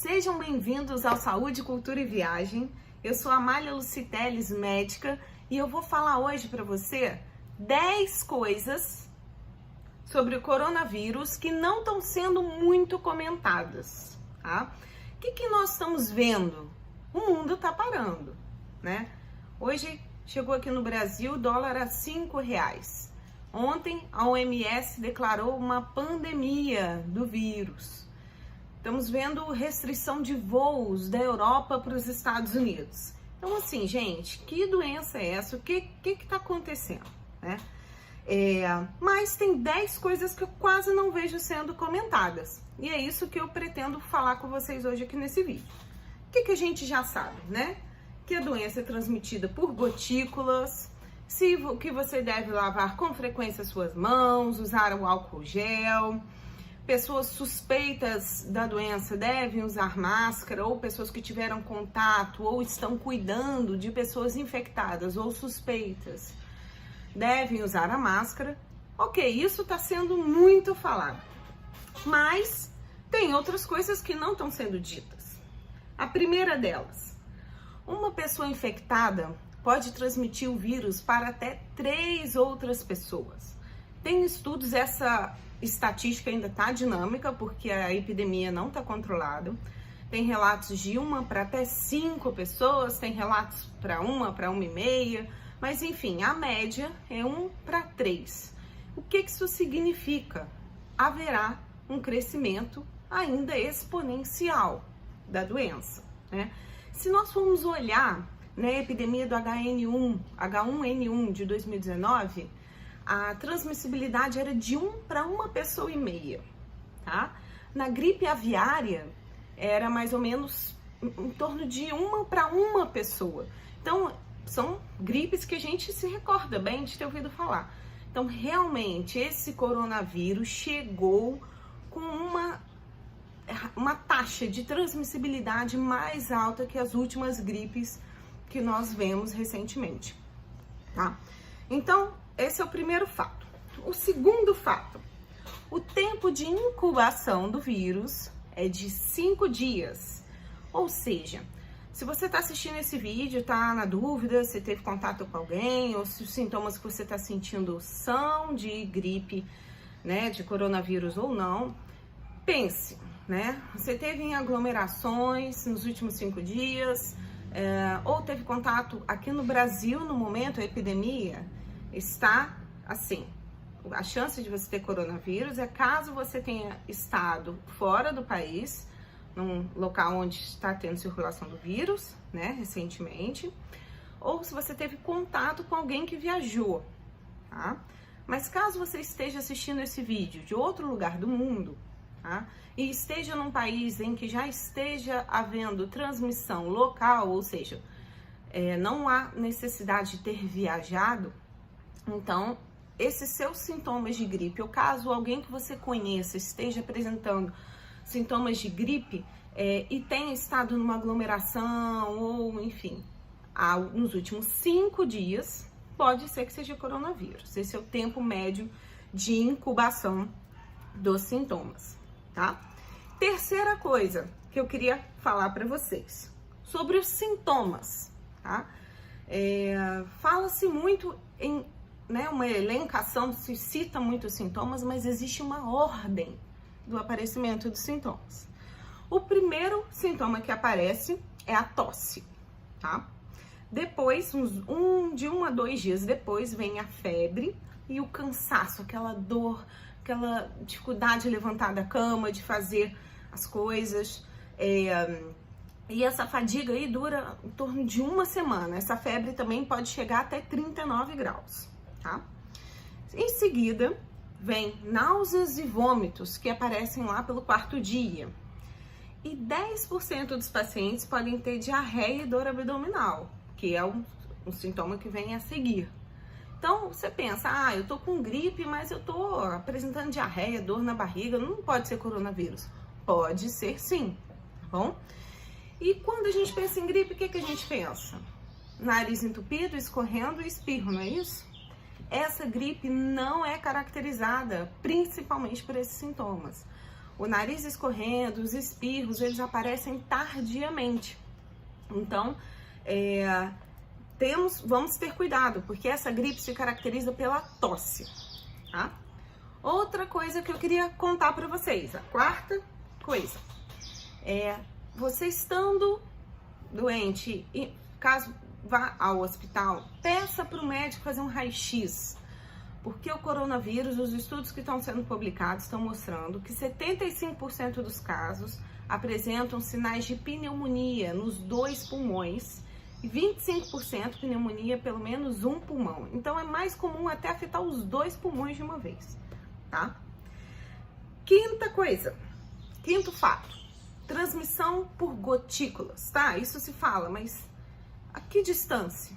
Sejam bem-vindos ao Saúde, Cultura e Viagem. Eu sou a Amália Luciteles, médica, e eu vou falar hoje para você 10 coisas sobre o coronavírus que não estão sendo muito comentadas, tá? O que nós estamos vendo? O mundo está parando, né? Hoje chegou aqui no Brasil o dólar a R$5. Ontem a OMS declarou uma pandemia do vírus. Estamos vendo restrição de voos da Europa para os Estados Unidos. Então, assim, gente, que doença é essa? O que está acontecendo, né? Mas tem 10 coisas que eu quase não vejo sendo comentadas. E é isso que eu pretendo falar com vocês hoje aqui nesse vídeo. O que a gente já sabe, né? Que a doença é transmitida por gotículas, que você deve lavar com frequência suas mãos, usar o álcool gel. Pessoas suspeitas da doença devem usar máscara, ou pessoas que tiveram contato ou estão cuidando de pessoas infectadas ou suspeitas devem usar a máscara. Ok, isso está sendo muito falado, mas tem outras coisas que não estão sendo ditas. A primeira delas, uma pessoa infectada pode transmitir o vírus para até 3 outras pessoas. Tem estudos, essa estatística ainda está dinâmica, porque a epidemia não está controlada. Tem relatos de 1 para até 5 pessoas, tem relatos para 1 para 1,5, mas enfim, a média é 1 para 3. O que isso significa? Haverá um crescimento ainda exponencial da doença, né? Se nós formos olhar na epidemia do H1N1 de 2019, a transmissibilidade era de 1 para 1,5 pessoa, tá? Na gripe aviária era mais ou menos em torno de 1 para 1 pessoa. Então, são gripes que a gente se recorda bem de ter ouvido falar. Então, realmente, esse coronavírus chegou com uma taxa de transmissibilidade mais alta que as últimas gripes que nós vemos recentemente, tá? Então, esse é o primeiro fato. O segundo fato, o tempo de incubação do vírus é de 5 dias. Ou seja, se você está assistindo esse vídeo, está na dúvida se teve contato com alguém ou se os sintomas que você está sentindo são de gripe, né, de coronavírus ou não, pense, né? Você teve em aglomerações nos últimos 5 dias, ou teve contato aqui no Brasil no momento, a epidemia está assim, a chance de você ter coronavírus é caso você tenha estado fora do país, num local onde está tendo circulação do vírus, né, recentemente, ou se você teve contato com alguém que viajou, tá? Mas caso você esteja assistindo esse vídeo de outro lugar do mundo, tá? E esteja num país em que já esteja havendo transmissão local, ou seja, não há necessidade de ter viajado, então, esses seus sintomas de gripe, ou caso alguém que você conheça esteja apresentando sintomas de gripe e tenha estado numa aglomeração, ou enfim, nos últimos 5 dias, pode ser que seja coronavírus. Esse é o tempo médio de incubação dos sintomas, tá? Terceira coisa que eu queria falar para vocês, sobre os sintomas, tá? Fala-se muito em uma elencação, se cita muitos sintomas, mas existe uma ordem do aparecimento dos sintomas. O primeiro sintoma que aparece é a tosse, tá? Depois, de 1 a 2 dias depois, vem a febre e o cansaço, aquela dor, aquela dificuldade de levantar da cama, de fazer as coisas. E essa fadiga aí dura em torno de 1 semana. Essa febre também pode chegar até 39 graus, tá? Em seguida, vem náuseas e vômitos, que aparecem lá pelo 4º dia. E 10% dos pacientes podem ter diarreia e dor abdominal, que é um sintoma que vem a seguir. Então, você pensa, eu tô com gripe, mas eu tô apresentando diarreia, dor na barriga, não pode ser coronavírus. Pode ser sim, tá bom? E quando a gente pensa em gripe, o que a gente pensa? Nariz entupido, escorrendo e espirro, não é isso? Essa gripe não é caracterizada principalmente por esses sintomas. o nariz escorrendo, os espirros, eles aparecem tardiamente. Então, vamos ter cuidado, porque essa gripe se caracteriza pela tosse, tá? Outra coisa que eu queria contar para vocês, a quarta coisa, você estando doente e caso vá ao hospital, peça para o médico fazer um raio-x, porque o coronavírus, os estudos que estão sendo publicados estão mostrando que 75% dos casos apresentam sinais de pneumonia nos 2 pulmões e 25% pneumonia pelo menos um pulmão. Então é mais comum até afetar os 2 pulmões de uma vez, tá? Quinta coisa, quinto fato, transmissão por gotículas, tá? Isso se fala, mas a que distância?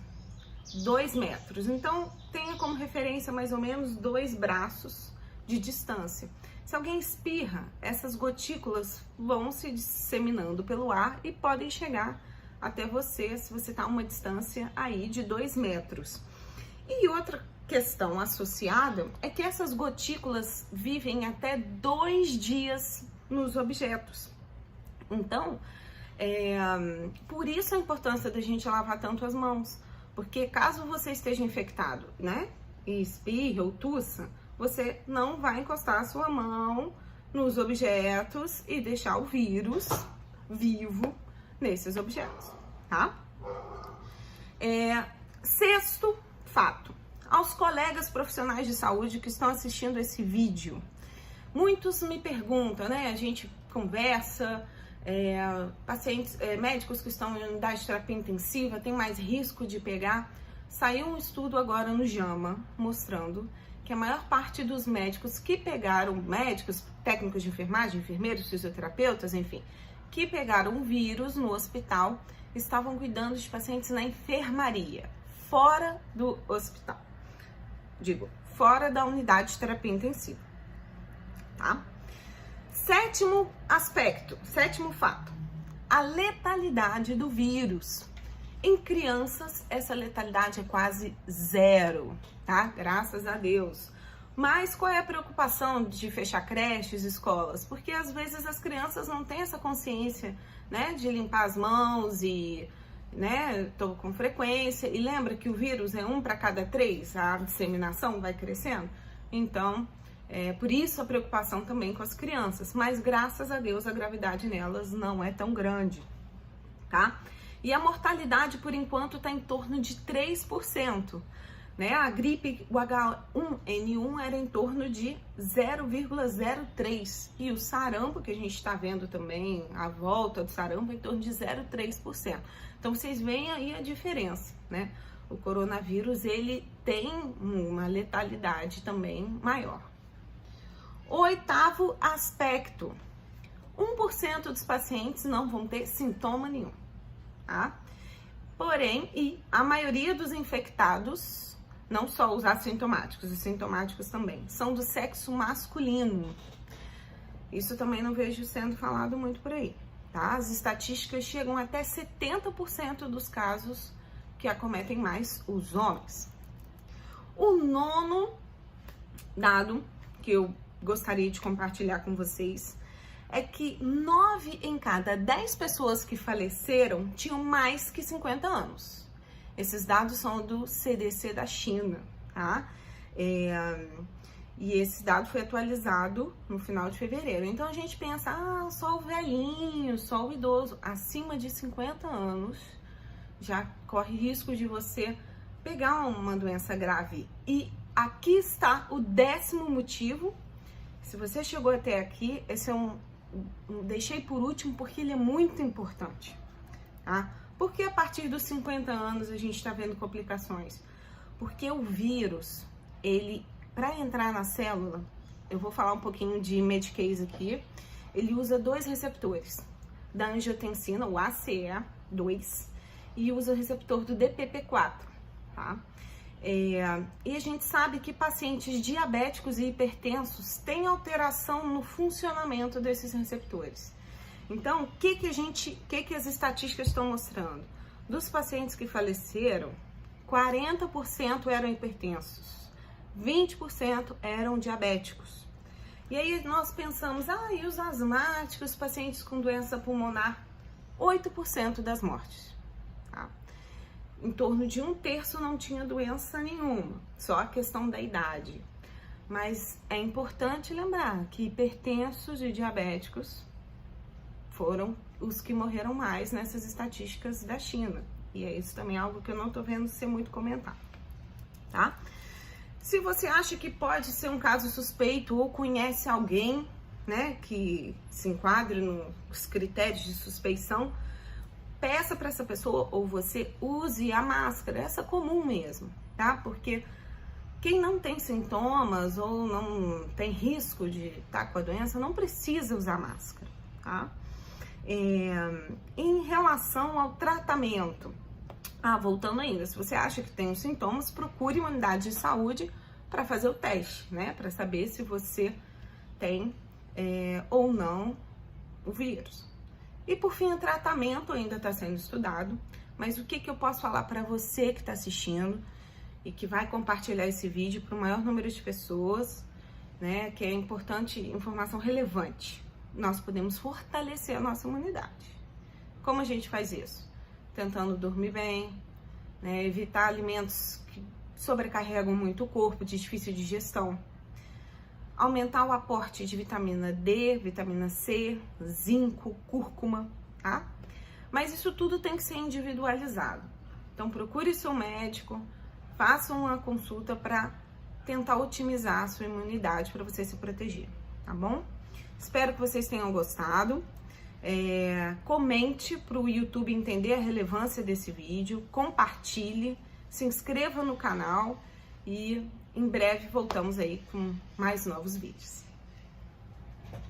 2 metros. Então, tenha como referência mais ou menos 2 braços de distância. Se alguém espirra, essas gotículas vão se disseminando pelo ar e podem chegar até você, se você está a uma distância aí de 2 metros. E outra questão associada é que essas gotículas vivem até 2 dias nos objetos. Então, por isso a importância da gente lavar tanto as mãos, porque caso você esteja infectado, né, e espirre ou tussa, você não vai encostar a sua mão nos objetos e deixar o vírus vivo nesses objetos, tá? Sexto fato, aos colegas profissionais de saúde que estão assistindo esse vídeo, muitos me perguntam, né, a gente conversa, pacientes, médicos que estão em unidade de terapia intensiva têm mais risco de pegar. Saiu um estudo agora no JAMA mostrando que a maior parte dos médicos que pegaram, médicos, técnicos de enfermagem, enfermeiros, fisioterapeutas, enfim, que pegaram o vírus no hospital, estavam cuidando de pacientes na enfermaria, fora do hospital. Digo, fora da unidade de terapia intensiva, tá? Sétimo aspecto, sétimo fato, a letalidade do vírus. Em crianças, essa letalidade é quase 0, tá? Graças a Deus. Mas qual é a preocupação de fechar creches, escolas? Porque às vezes as crianças não têm essa consciência, né, de limpar as mãos e, né, com frequência. E lembra que o vírus é 1 para cada 3, a disseminação vai crescendo? Então, por isso a preocupação também com as crianças, mas graças a Deus a gravidade nelas não é tão grande, tá? E a mortalidade por enquanto está em torno de 3%, né? A gripe, o H1N1 era em torno de 0,03% e o sarampo, que a gente está vendo também, a volta do sarampo é em torno de 0,3%. Então vocês veem aí a diferença, né? O coronavírus, ele tem uma letalidade também maior. O oitavo aspecto, 1% dos pacientes não vão ter sintoma nenhum, tá? Porém, e a maioria dos infectados, não só os assintomáticos, os sintomáticos também, são do sexo masculino. Isso também não vejo sendo falado muito por aí, tá? As estatísticas chegam até 70% dos casos que acometem mais os homens. O nono dado que eu gostaria de compartilhar com vocês é que 9 em cada 10 pessoas que faleceram tinham mais que 50 anos. Esses dados são do CDC da China, tá? E esse dado foi atualizado no final de fevereiro. Então a gente pensa, só o velhinho, só o idoso, acima de 50 anos já corre risco de você pegar uma doença grave. E aqui está o 10º motivo. Se você chegou até aqui, esse é deixei por último porque ele é muito importante, tá? Porque a partir dos 50 anos a gente está vendo complicações? Porque o vírus, ele, para entrar na célula, eu vou falar um pouquinho de Medicase aqui, ele usa 2 receptores, da angiotensina, o ACE2, e usa o receptor do DPP4, tá? E a gente sabe que pacientes diabéticos e hipertensos têm alteração no funcionamento desses receptores. Então, o que as estatísticas estão mostrando? Dos pacientes que faleceram, 40% eram hipertensos, 20% eram diabéticos. E aí nós pensamos, e os asmáticos, os pacientes com doença pulmonar? 8% das mortes, tá? Em torno de 1/3 não tinha doença nenhuma, só a questão da idade. Mas é importante lembrar que hipertensos e diabéticos foram os que morreram mais nessas estatísticas da China. E é isso também algo que eu não tô vendo ser muito comentado, tá? Se você acha que pode ser um caso suspeito ou conhece alguém, né, que se enquadre nos critérios de suspeição, peça para essa pessoa ou você use a máscara, essa comum mesmo, tá? Porque quem não tem sintomas ou não tem risco de estar com a doença não precisa usar máscara, tá? Em relação ao tratamento, voltando ainda, se você acha que tem os sintomas, procure uma unidade de saúde para fazer o teste, né? Para saber se você tem ou não o vírus. E por fim, o tratamento ainda está sendo estudado, mas o que eu posso falar para você que está assistindo e que vai compartilhar esse vídeo para o maior número de pessoas, né? Que é importante, informação relevante. Nós podemos fortalecer a nossa imunidade. Como a gente faz isso? Tentando dormir bem, né? Evitar alimentos que sobrecarregam muito o corpo, de difícil digestão. Aumentar o aporte de vitamina D, vitamina C, zinco, cúrcuma, tá? Mas isso tudo tem que ser individualizado. Então procure seu médico, faça uma consulta para tentar otimizar a sua imunidade para você se proteger, tá bom? Espero que vocês tenham gostado. Comente para o YouTube entender a relevância desse vídeo, compartilhe, se inscreva no canal e em breve voltamos aí com mais novos vídeos.